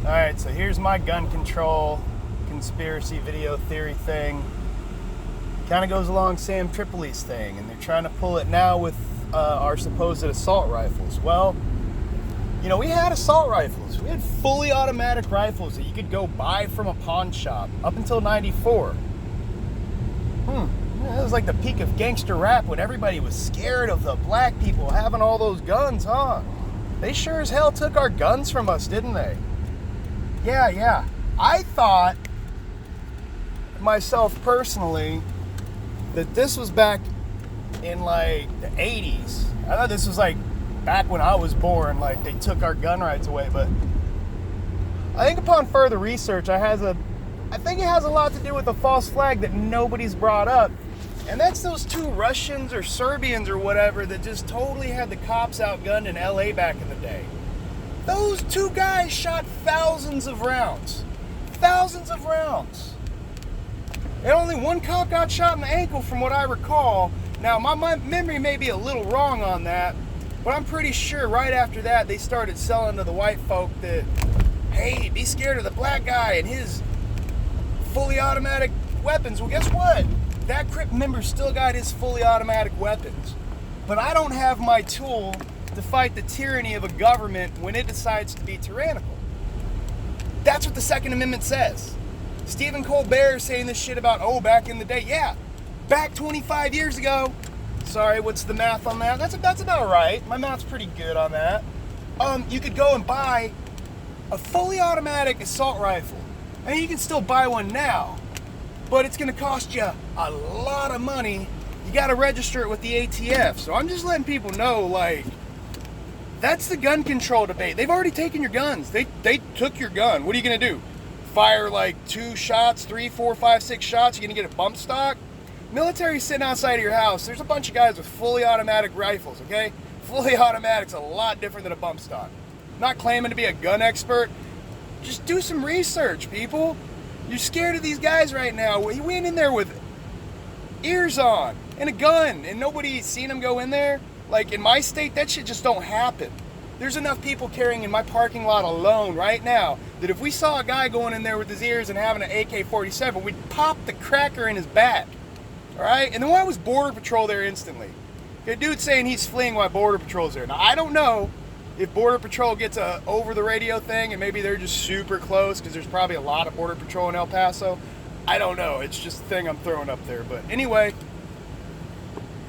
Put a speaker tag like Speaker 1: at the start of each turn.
Speaker 1: Alright, so here's my gun control conspiracy video theory thing. Kind of goes along Sam Tripoli's thing, and they're trying to pull it now with our supposed assault rifles. Well, you know, we had assault rifles. We had fully automatic rifles that you could go buy from a pawn shop up until 94. It was like the peak of gangster rap when everybody was scared of the black people having all those guns, huh? They sure as hell took our guns from us, didn't they? Yeah. I thought, myself personally, that this was back in like the 80s. I thought this was like back when I was born, like they took our gun rights away. But I think upon further research, I think it has a lot to do with a false flag that nobody's brought up. And that's those two Russians or Serbians or whatever that just totally had the cops outgunned in LA back in the day. Those two guys shot thousands of rounds. Thousands of rounds. And only one cop got shot in the ankle from what I recall. Now, my memory may be a little wrong on that, but I'm pretty sure right after that they started selling to the white folk that, hey, be scared of the black guy and his fully automatic weapons. Well, guess what? That Crip member still got his fully automatic weapons. But I don't have my tool to fight the tyranny of a government when it decides to be tyrannical. That's what the Second Amendment says. Stephen Colbert saying this shit about, oh, back in the day. Yeah, back 25 years ago. Sorry, what's the math on that? That's about right. My math's pretty good on that. You could go and buy a fully automatic assault rifle. And you can still buy one now. But it's going to cost you a lot of money. You got to register it with the ATF. So I'm just letting people know, like, that's the gun control debate. They've already taken your guns. They took your gun. What are you going to do? Fire like 2 shots, 3, 4, 5, 6 shots? You're going to get a bump stock? Military's sitting outside of your house. There's a bunch of guys with fully automatic rifles, okay? Fully automatic's a lot different than a bump stock. I'm not claiming to be a gun expert. Just do some research, people. You're scared of these guys right now. You went in there with ears on and a gun, and nobody's seen them go in there. Like, in my state, that shit just don't happen. There's enough people carrying in my parking lot alone right now that if we saw a guy going in there with his ears and having an AK-47, we'd pop the cracker in his back. All right? And then why was Border Patrol there instantly? A dude saying he's fleeing while Border Patrol's there. Now, I don't know if Border Patrol gets a over-the-radio thing and maybe they're just super close because there's probably a lot of Border Patrol in El Paso. I don't know. It's just a thing I'm throwing up there. But anyway,